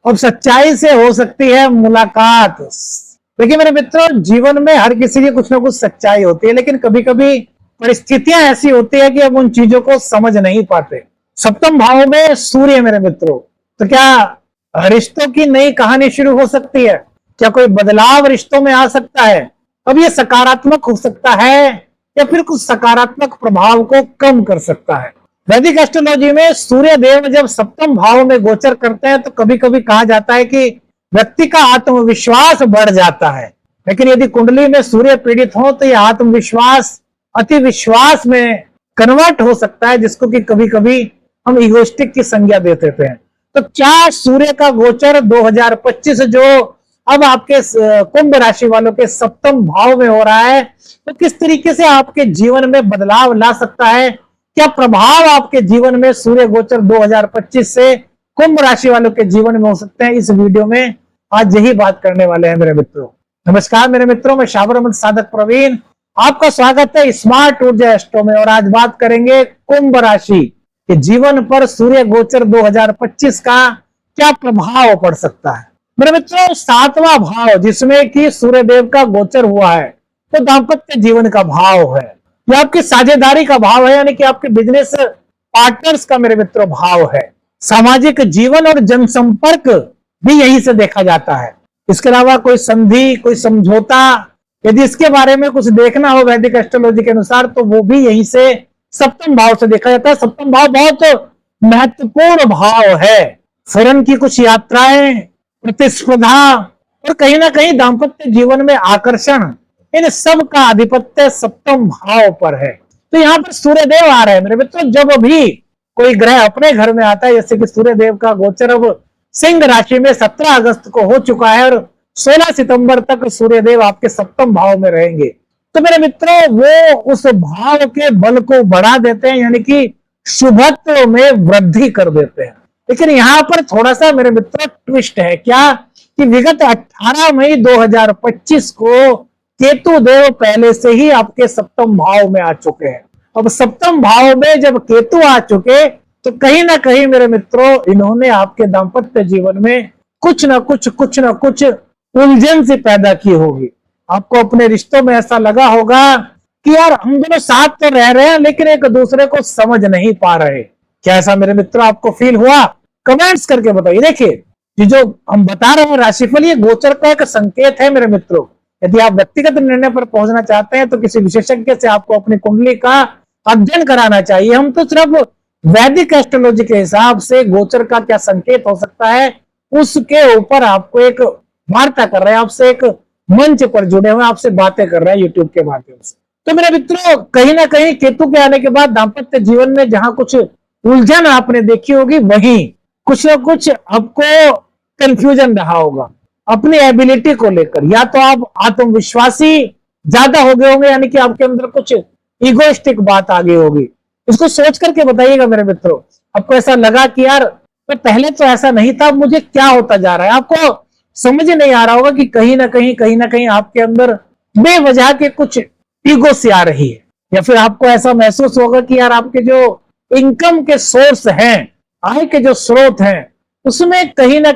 अब सच्चाई से हो सकती है मुलाकात। देखिए मेरे मित्रों, जीवन में हर किसी की कुछ ना कुछ सच्चाई होती है, लेकिन कभी कभी परिस्थितियां ऐसी होती है कि हम उन चीजों को समझ नहीं पाते। सप्तम भाव में सूर्य मेरे मित्रों, तो क्या रिश्तों की नई कहानी शुरू हो सकती है? क्या कोई बदलाव रिश्तों में आ सकता है? अब ये सकारात्मक हो सकता है या फिर कुछ सकारात्मक प्रभाव को कम कर सकता है। वैदिक एस्ट्रोलॉजी में सूर्य देव जब सप्तम भाव में गोचर करते हैं तो कभी कभी कहा जाता है कि व्यक्ति का आत्मविश्वास बढ़ जाता है। लेकिन यदि कुंडली में सूर्य पीड़ित हो तो यह आत्मविश्वास अति विश्वास में कन्वर्ट हो सकता है, जिसको कि कभी कभी हम इगोइस्टिक की संज्ञा दे देते हैं। तो क्या सूर्य का गोचर 2025 जो अब आपके कुंभ राशि वालों के सप्तम भाव में हो रहा है, तो किस तरीके से आपके जीवन में बदलाव ला सकता है? क्या प्रभाव आपके जीवन में सूर्य गोचर 2025 से कुंभ राशि वालों के जीवन में हो सकते हैं? इस वीडियो में आज यही बात करने वाले हैं मेरे मित्रों। नमस्कार मेरे मित्रों, मैं शाबर अहमद साधक प्रवीण, आपका स्वागत है स्मार्ट ऊर्जा एस्ट्रो में। और आज बात करेंगे कुंभ राशि के जीवन पर सूर्य गोचर 2025 का क्या प्रभाव पड़ सकता है। मेरे मित्रों, सातवां भाव जिसमें कि सूर्य देव का गोचर हुआ है तो दाम्पत्य जीवन का भाव है, यह आपकी साझेदारी का भाव है, यानी कि आपके बिजनेस पार्टनर्स का मेरे मित्रों भाव है। सामाजिक जीवन और जनसंपर्क भी यहीं से देखा जाता है। इसके अलावा कोई संधि, कोई समझौता, यदि इसके बारे में कुछ देखना हो वैदिक एस्ट्रोलॉजी के अनुसार तो वो भी यहीं से सप्तम भाव से देखा जाता है। सप्तम भाव बहुत महत्वपूर्ण भाव है। फॉरेन की कुछ यात्राएं, प्रतिस्पर्धा और कहीं ना कहीं दाम्पत्य जीवन में आकर्षण, इन सब का आधिपत्य सप्तम भाव पर है। तो यहाँ पर सूर्य देव आ रहे हैं मेरे मित्रों। जब भी कोई ग्रह अपने घर में आता है, जैसे कि सूर्य देव का गोचर अब सिंह राशि में 17 अगस्त को हो चुका है और 16 सितंबर तक सूर्य देव आपके सप्तम भाव में रहेंगे, तो मेरे मित्रों वो उस भाव के बल को बढ़ा देते हैं, यानी कि शुभत्व में वृद्धि कर देते हैं। लेकिन यहाँ पर थोड़ा सा मेरे मित्रों ट्विस्ट है, क्या कि विगत 18 मई 2025 को केतु देव पहले से ही आपके सप्तम भाव में आ चुके हैं। अब सप्तम भाव में जब केतु आ चुके तो कहीं ना कहीं मेरे मित्रों इन्होंने आपके दाम्पत्य जीवन में कुछ ना कुछ उलझन से पैदा की होगी। आपको अपने रिश्तों में ऐसा लगा होगा कि यार हम दोनों साथ तो रह रहे हैं लेकिन एक दूसरे को समझ नहीं पा रहे। क्या ऐसा मेरे मित्रों आपको फील हुआ? कमेंट्स करके बताइए। देखिए, जो हम बता रहे हैं राशिफल, ये गोचर का एक संकेत है मेरे मित्रों। यदि आप व्यक्तिगत निर्णय पर पहुंचना चाहते हैं तो किसी विशेषज्ञ से आपको अपनी कुंडली का अध्ययन कराना चाहिए। हम तो सिर्फ वैदिक एस्ट्रोलॉजी के हिसाब से गोचर का क्या संकेत हो सकता है उसके ऊपर आपको एक वार्ता कर रहे हैं, आपसे एक मंच पर जुड़े हुए, आपसे बातें कर रहे हैं यूट्यूब के माध्यम से। तो मेरे मित्रों, कहीं ना कहीं केतु के आने के बाद दाम्पत्य जीवन में जहां कुछ उलझन आपने देखी होगी, वहीं कुछ ना कुछ आपको कंफ्यूजन रहा होगा अपनी एबिलिटी को लेकर। या तो आप आत्मविश्वासी ज्यादा हो गए होंगे, यानी कि आपके अंदर कुछ इगोइस्टिक बात आ गई होगी। इसको सोच करके बताइएगा मेरे मित्रों, आपको ऐसा लगा कि यार मैं पहले तो ऐसा नहीं था, मुझे क्या होता जा रहा है? आपको समझ नहीं आ रहा होगा कि कहीं ना कहीं आपके अंदर बेवजह के कुछ ईगो से आ रही है, या फिर आपको ऐसा महसूस होगा कि यार आपके जो इनकम के सोर्स हैं, आय के जो स्रोत हैं, उसमें कहीं ना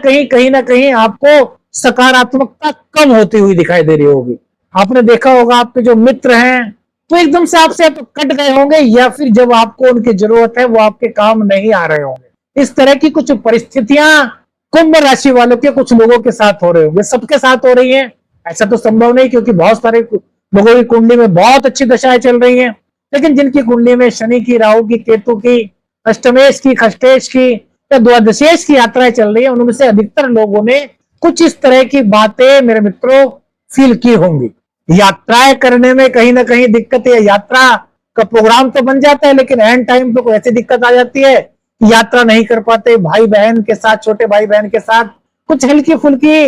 कहीं आपको सकारात्मकता कम होती हुई दिखाई दे रही होगी। आपने देखा होगा आपके जो मित्र हैं तो एकदम से आपसे तो कट गए होंगे, या फिर जब आपको उनकी जरूरत है वो आपके काम नहीं आ रहे होंगे। इस तरह की कुछ परिस्थितियां कुंभ राशि वालों के कुछ लोगों के साथ हो रहे होंगे। सबके साथ हो रही हैं ऐसा तो संभव नहीं, क्योंकि बहुत सारे लोगों की कुंडली में बहुत अच्छी दशाएं चल रही हैं। लेकिन जिनकी कुंडली में शनि की, राहु की, केतु की, अष्टमेश की, खष्टेश की या द्वादशेश की यात्राएं चल रही है, उनमें से अधिकतर लोगों ने कुछ इस तरह की बातें मेरे मित्रों फील की होंगी। यात्राएं करने में कहीं ना कहीं दिक्कत है। यात्रा का प्रोग्राम तो बन जाता है, लेकिन एंड टाइम पे कोई ऐसी दिक्कत आ जाती है कि यात्रा नहीं कर पाते। भाई बहन के साथ, छोटे भाई बहन के साथ कुछ हल्की फुल्की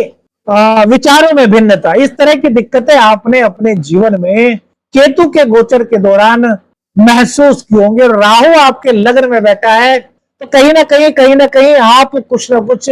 विचारों में भिन्नता, इस तरह की दिक्कतें आपने अपने जीवन में केतु के गोचर के दौरान महसूस की होंगे। राहु आपके लग्न में बैठा है तो कहीं ना कहीं आप कुछ ना कुछ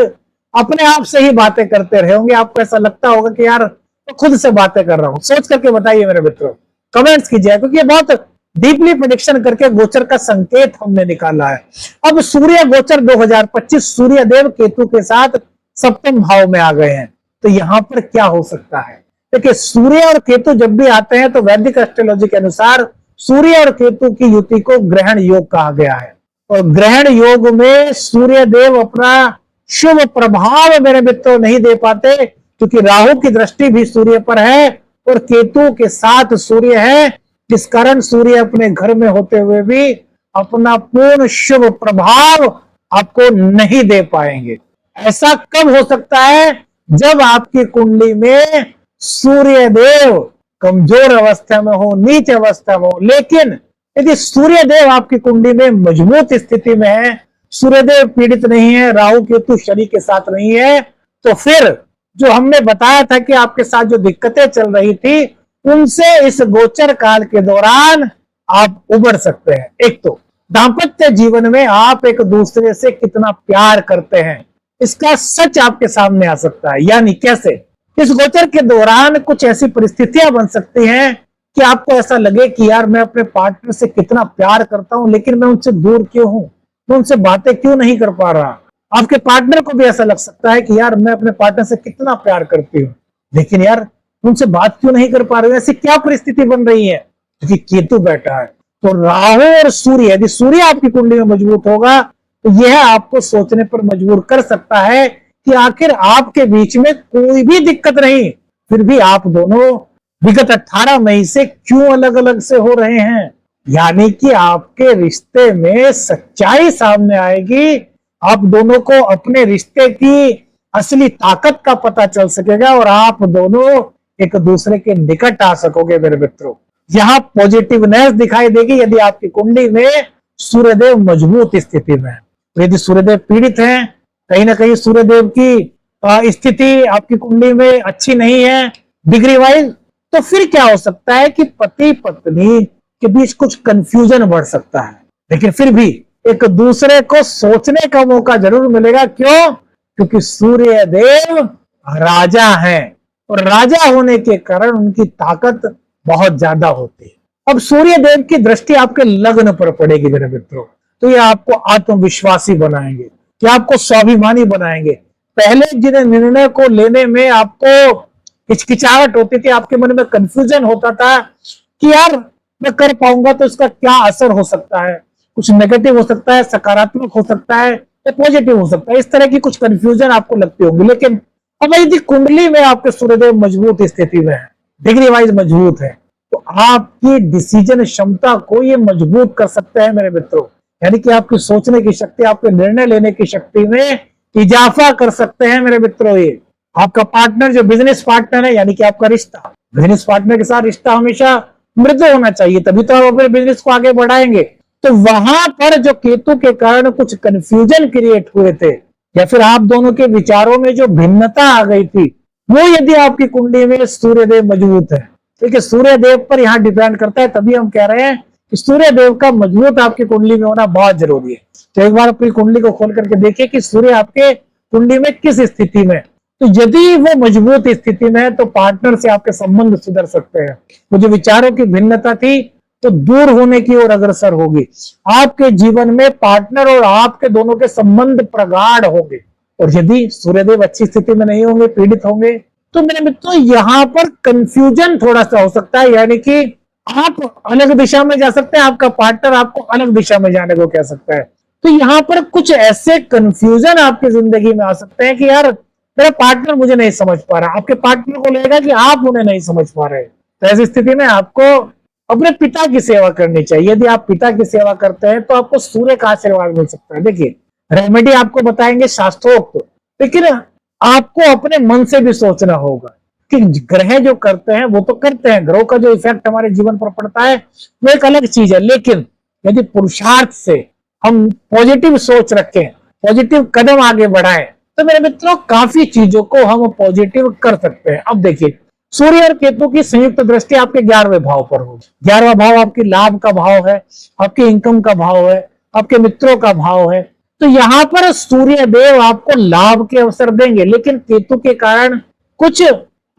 अपने आप से ही बातें करते रहे होंगे। आपको ऐसा लगता होगा कि यार तो खुद से बातें कर रहा हूं। सोच करके बताइए मेरे मित्रों, कमेंट्स कीजिए, क्योंकि ये बहुत डीपली प्रेडिक्शन करके गोचर का संकेत हमने निकाला है। अब सूर्य गोचर 2025 सूर्य देव केतु के साथ सप्तम भाव में आ गए हैं। तो यहाँ पर क्या हो सकता है? देखिए, सूर्य और केतु जब भी आते हैं तो वैदिक एस्ट्रोलॉजी के अनुसार सूर्य और केतु की युति को ग्रहण योग कहा गया है। और ग्रहण योग में सूर्य देव अपना शुभ प्रभाव मेरे मित्रों नहीं दे पाते, क्योंकि राहु की दृष्टि भी सूर्य पर है और केतु के साथ सूर्य है, जिस कारण सूर्य अपने घर में होते हुए भी अपना पूर्ण शुभ प्रभाव आपको नहीं दे पाएंगे। ऐसा कब हो सकता है? जब आपकी कुंडली में सूर्य देव कमजोर अवस्था में हो, नीच अवस्था में हो। लेकिन यदि सूर्य देव आपकी कुंडली में मजबूत स्थिति में है, सूर्य देव पीड़ित नहीं है, राहु केतु शनि के साथ नहीं है, तो फिर जो हमने बताया था कि आपके साथ जो दिक्कतें चल रही थी, उनसे इस गोचर काल के दौरान आप उबर सकते हैं। एक तो दाम्पत्य जीवन में आप एक दूसरे से कितना प्यार करते हैं, इसका सच आपके सामने आ सकता है। यानी कैसे? इस गोचर के दौरान कुछ ऐसी परिस्थितियां बन सकती हैं कि आपको ऐसा लगे कि यार मैं अपने पार्टनर से कितना प्यार करता हूं, लेकिन मैं उनसे दूर क्यों हूं, मैं उनसे बातें क्यों नहीं कर पा रहा। आपके पार्टनर को भी ऐसा लग सकता है कि यार मैं अपने पार्टनर से कितना प्यार करती हूँ, लेकिन यार उनसे बात क्यों नहीं कर पा रहे। ऐसी क्या परिस्थिति बन रही है? क्योंकि केतु बैठा है। तो राहु और सूर्य, यदि सूर्य आपकी कुंडली में मजबूत होगा तो यह आपको सोचने पर मजबूर कर सकता है कि आखिर आपके बीच में कोई भी दिक्कत नहीं, फिर भी आप दोनों विगत 18 मई से क्यों अलग अलग से हो रहे हैं। यानी कि आपके रिश्ते में सच्चाई सामने आएगी, आप दोनों को अपने रिश्ते की असली ताकत का पता चल सकेगा और आप दोनों एक दूसरे के निकट आ सकोगे। मेरे मित्रों, यहाँ पॉजिटिवनेस दिखाई देगी यदि आपकी कुंडली में सूर्यदेव मजबूत स्थिति में है। तो यदि सूर्यदेव पीड़ित हैं, कहीं ना कहीं सूर्यदेव की स्थिति आपकी कुंडली में अच्छी नहीं है डिग्री वाइज, तो फिर क्या हो सकता है कि पति पत्नी के बीच कुछ कंफ्यूजन बढ़ सकता है। लेकिन फिर भी एक दूसरे को सोचने का मौका जरूर मिलेगा। क्यों? क्योंकि सूर्य देव राजा हैं और राजा होने के कारण उनकी ताकत बहुत ज्यादा होती है। अब सूर्य देव की दृष्टि आपके लग्न पर पड़ेगी मेरे मित्रों, तो ये आपको आत्मविश्वासी बनाएंगे, ये आपको स्वाभिमानी बनाएंगे। पहले जिन निर्णय को लेने में आपको हिचकिचाहट होती थी, आपके मन में कंफ्यूजन होता था कि यार मैं कर पाऊंगा तो इसका क्या असर हो सकता है, कुछ नेगेटिव हो सकता है, सकारात्मक हो सकता है या पॉजिटिव हो सकता है, इस तरह की कुछ कंफ्यूजन आपको लगती होगी। लेकिन अब यदि कुंडली में आपके सूर्यदेव मजबूत स्थिति में है, डिग्री वाइज मजबूत है, तो आपकी डिसीजन क्षमता को ये मजबूत कर सकते हैं मेरे मित्रों। यानी कि आपकी सोचने की शक्ति, आपके निर्णय लेने की शक्ति में इजाफा कर सकते हैं मेरे मित्रों। ये आपका पार्टनर जो बिजनेस पार्टनर है, यानी कि आपका रिश्ता, बिजनेस पार्टनर के साथ रिश्ता हमेशा मृदु होना चाहिए, तभी तो आप अपने बिजनेस को आगे बढ़ाएंगे। तो वहां पर जो केतु के कारण कुछ कंफ्यूजन क्रिएट हुए थे या फिर आप दोनों के विचारों में जो भिन्नता आ गई थी, वो यदि आपकी कुंडली में सूर्यदेव मजबूत है, देखिए सूर्यदेव पर यहाँ डिपेंड करता है, तभी हम कह रहे हैं कि सूर्यदेव का मजबूत आपकी कुंडली में होना बहुत जरूरी है। तो एक बार अपनी कुंडली को खोल करके देखिए कि सूर्य आपके कुंडली में किस स्थिति में। तो यदि वो मजबूत स्थिति में है तो पार्टनर से आपके संबंध सुधर सकते हैं, वो जो विचारों की भिन्नता थी तो दूर होने की ओर अग्रसर होगी। आपके जीवन में पार्टनर और आपके दोनों के संबंध प्रगाढ़ होंगे। और यदि सूर्यदेव अच्छी स्थिति में नहीं होंगे, पीड़ित होंगे, तो मेरे मित्रों यहाँ पर कंफ्यूजन थोड़ा सा हो सकता है। यानी कि आप अलग दिशा में जा सकते हैं, आपका पार्टनर आपको अलग दिशा में जाने को कह सकता है। तो यहाँ पर कुछ ऐसे कंफ्यूजन आपकी जिंदगी में आ सकते हैं कि यार मेरा पार्टनर मुझे नहीं समझ पा रहा, आपके पार्टनर को लगेगा कि आप उन्हें नहीं समझ पा रहे। तो ऐसी स्थिति में आपको अपने पिता की सेवा करनी चाहिए। यदि आप पिता की सेवा करते हैं तो आपको सूर्य का आशीर्वाद मिल सकता है। देखिए, रेमेडी आपको बताएंगे शास्त्रोक्त, लेकिन आपको अपने मन से भी सोचना होगा कि ग्रह जो करते हैं वो तो करते हैं, ग्रहों का जो इफेक्ट हमारे जीवन पर पड़ता है वो एक अलग चीज है। लेकिन यदि पुरुषार्थ से हम पॉजिटिव सोच रखें, पॉजिटिव कदम आगे बढ़ाएं, तो मेरे मित्रों काफी चीजों को हम पॉजिटिव कर सकते हैं। अब देखिए, सूर्य और केतु की संयुक्त दृष्टि आपके 11वें भाव पर होगी। 11वां भाव आपकी लाभ का भाव है, आपके इनकम का भाव है, आपके मित्रों का भाव है। तो यहाँ पर सूर्य देव आपको लाभ के अवसर देंगे, लेकिन केतु के कारण कुछ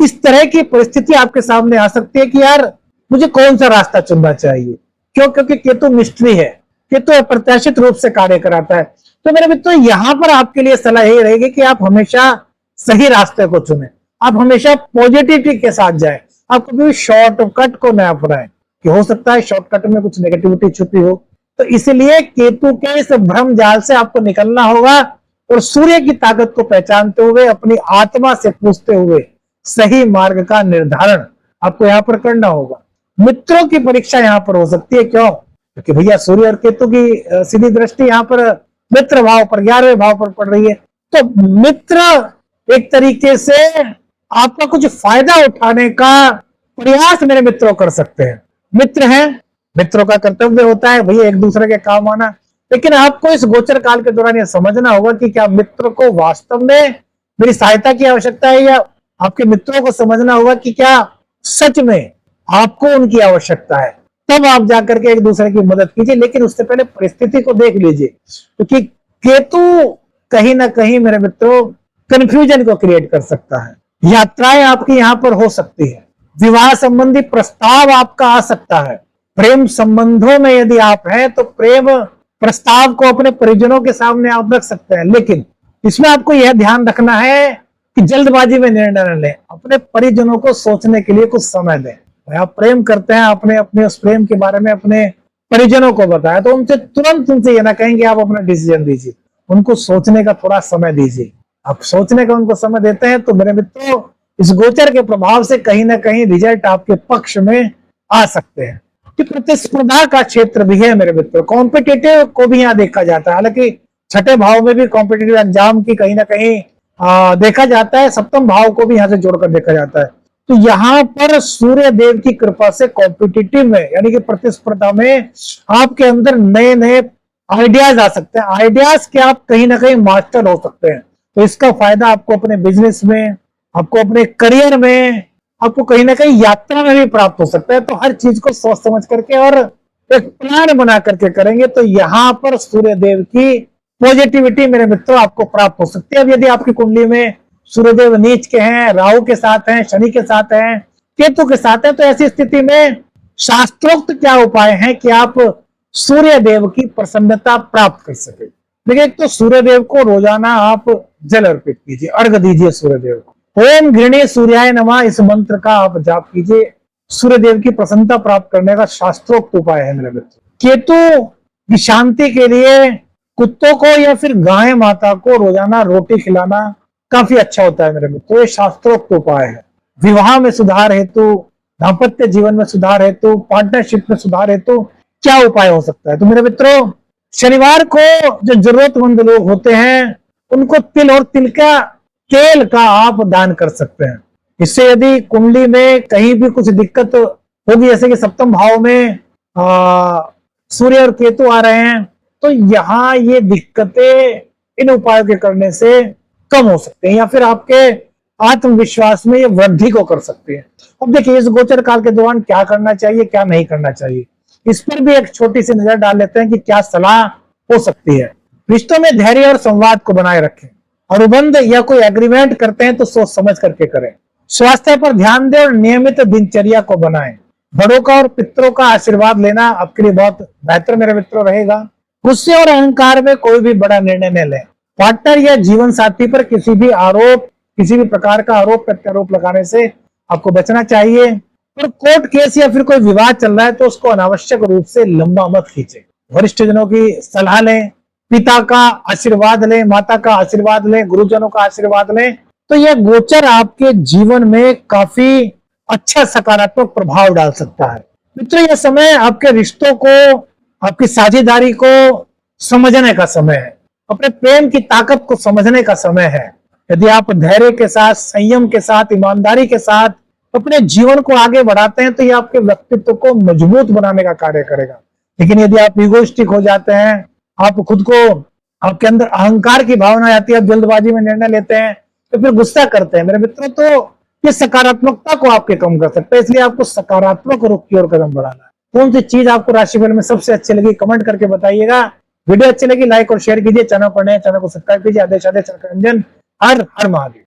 इस तरह की परिस्थिति आपके सामने आ सकती है कि यार मुझे कौन सा रास्ता चुनना चाहिए। क्यों? क्योंकि केतु मिस्ट्री है, केतु अप्रत्याशित रूप से कार्य कराता है। तो मेरे मित्रों यहाँ पर आपके लिए सलाह यही रहेगी कि आप हमेशा सही रास्ते को चुने, आप हमेशा पॉजिटिविटी के साथ जाए, आप कभी भी शॉर्टकट को न अपनाएं कि हो सकता है शॉर्टकट में कुछ नेगेटिविटी छुपी हो। तो इसलिए केतु के इस भ्रम जाल से आपको निकलना होगा और सूर्य की ताकत को पहचानते हुए अपनी आत्मा से पूछते हुए सही मार्ग का निर्धारण आपको यहाँ पर करना होगा। मित्रों की परीक्षा यहाँ पर हो सकती है, क्यों? क्योंकि भैया सूर्य और केतु की सीधी दृष्टि यहाँ पर मित्र भाव पर 11वें भाव पर पड़ रही है। तो मित्र एक तरीके से आपका कुछ फायदा उठाने का प्रयास मेरे मित्रों कर सकते हैं। मित्र हैं, मित्रों का कर्तव्य होता है भैया एक दूसरे के काम आना, लेकिन आपको इस गोचर काल के दौरान यह समझना होगा कि क्या मित्र को वास्तव में मेरी सहायता की आवश्यकता है, या आपके मित्रों को समझना होगा कि क्या सच में आपको उनकी आवश्यकता है। तब आप जाकर के एक दूसरे की मदद कीजिए, लेकिन उससे पहले परिस्थिति को देख लीजिए, क्योंकि केतु कहीं ना कहीं मेरे मित्रों कंफ्यूजन को क्रिएट कर सकता है। यात्राएं आपकी यहाँ पर हो सकती है, विवाह संबंधी प्रस्ताव आपका आ सकता है, प्रेम संबंधों में यदि आप हैं तो प्रेम प्रस्ताव को अपने परिजनों के सामने आप रख सकते हैं। लेकिन इसमें आपको यह ध्यान रखना है कि जल्दबाजी में निर्णय न लें, अपने परिजनों को सोचने के लिए कुछ समय दें। आप प्रेम करते हैं, आपने अपने उस प्रेम के बारे में अपने परिजनों को बताया, तो उनसे तुरंत उनसे यह ना कहेंगे आप अपना डिसीजन दीजिए, उनको सोचने का थोड़ा समय दीजिए। आप सोचने का उनको समय देते हैं तो मेरे मित्रों इस गोचर के प्रभाव से कहीं ना कहीं रिजल्ट आपके पक्ष में आ सकते हैं। कि प्रतिस्पर्धा का क्षेत्र भी है मेरे मित्रों, कॉम्पिटिटिव को भी यहाँ देखा जाता है। हालांकि छठे भाव में भी कॉम्पिटिटिव एग्जाम की कहीं ना कहीं देखा जाता है, सप्तम भाव को भी यहाँ से जोड़कर देखा जाता है। तो यहाँ पर सूर्य देव की कृपा से कॉम्पिटिटिव में यानी कि प्रतिस्पर्धा में आपके अंदर नए नए आइडियाज आ सकते हैं, आइडियाज के आप कहीं ना कहीं मास्टर हो सकते हैं। तो इसका फायदा आपको अपने बिजनेस में, आपको अपने करियर में, आपको कहीं ना कहीं यात्रा में भी प्राप्त हो सकता है। तो हर चीज को सोच समझ करके और एक प्लान बना करके करेंगे तो यहाँ पर सूर्य देव की पॉजिटिविटी मेरे मित्रों आपको प्राप्त हो सकती है। अब यदि आपकी कुंडली में सूर्यदेव नीच के हैं, राहु के साथ हैं, शनि के साथ हैं, केतु के साथ हैं, तो ऐसी स्थिति में शास्त्रोक्त क्या उपाय हैं कि आप सूर्य देव की प्रसन्नता प्राप्त कर सके। देखिए, एक तो सूर्य देव को रोजाना आप जल अर्पित कीजिए, अर्घ दीजिए सूर्य देव को। ओम घृणे सूर्याय नमः इस मंत्र का आप जाप कीजिए, सूर्य देव की प्रसन्नता प्राप्त करने का शास्त्रोक्त उपाय है मेरे मित्र। केतु की शांति के लिए कुत्तों को या फिर गाय माता को रोजाना रोटी खिलाना काफी अच्छा होता है मेरे मित्रों, ये शास्त्रोक्त उपाय है। विवाह में सुधार हेतु, दाम्पत्य जीवन में सुधार हेतु, पार्टनरशिप में सुधार हेतु क्या उपाय हो सकता है? तो मेरे मित्रों, शनिवार को जो जरूरतमंद लोग होते हैं उनको तिल और तिल का तेल का आप दान कर सकते हैं। इससे यदि कुंडली में कहीं भी कुछ दिक्कत होगी, जैसे कि सप्तम भाव में सूर्य और केतु आ रहे हैं, तो यहाँ ये दिक्कतें इन उपायों के करने से कम हो सकते हैं, या फिर आपके आत्मविश्वास में ये वृद्धि को कर सकती है। अब देखिए, इस गोचर काल के दौरान क्या करना चाहिए, क्या नहीं करना चाहिए, इस पर भी एक छोटी सी नजर डाल लेते हैं कि क्या सलाह हो सकती है। रिश्तों में धैर्य और संवाद को बनाए रखें। अनुबंध या कोई एग्रीमेंट करते हैं तो सोच समझ करके करें। स्वास्थ्य पर ध्यान दें और नियमित दिनचर्या को बनाएं। बड़ों का और पितरों का आशीर्वाद लेना आपके लिए बहुत बेहतर मेरे मित्रों रहेगा। गुस्से और अहंकार में कोई भी बड़ा निर्णय न लें। पार्टनर या जीवन साथी पर किसी भी प्रकार का आरोप प्रत्यारोप लगाने से आपको बचना चाहिए। और कोर्ट केस या फिर कोई विवाद चल रहा है तो उसको अनावश्यक रूप से लंबा मत खींचे। वरिष्ठ जनों की सलाह लें, पिता का आशीर्वाद लें, माता का आशीर्वाद लें, गुरुजनों का आशीर्वाद लें। तो यह गोचर आपके जीवन में काफी अच्छा सकारात्मक प्रभाव डाल सकता है। मित्रों, यह समय आपके रिश्तों को, आपकी साझेदारी को समझने का समय है, अपने प्रेम की ताकत को समझने का समय है। यदि आप धैर्य के साथ, संयम के साथ, ईमानदारी के साथ अपने जीवन को आगे बढ़ाते हैं तो ये आपके व्यक्तित्व को मजबूत बनाने का कार्य करेगा। लेकिन यदि आप इगोइस्टिक हो जाते हैं, आप खुद को, आपके अंदर अहंकार की भावना आती है, आप जल्दबाजी में निर्णय लेते हैं, तो फिर गुस्सा करते हैं मेरे मित्रों, तो ये सकारात्मकता को आपके कम कर सकता है। इसलिए आपको सकारात्मक रुख की ओर कदम बढ़ाना है। कौन सी चीज आपको राशिफल में सबसे अच्छी लगी कमेंट करके बताइएगा। वीडियो अच्छी लगी लाइक और शेयर कीजिए। चैनल पर नए चैनल को सब्सक्राइब कीजिए। आदेश आदेश रंजन, हर हर महादेव।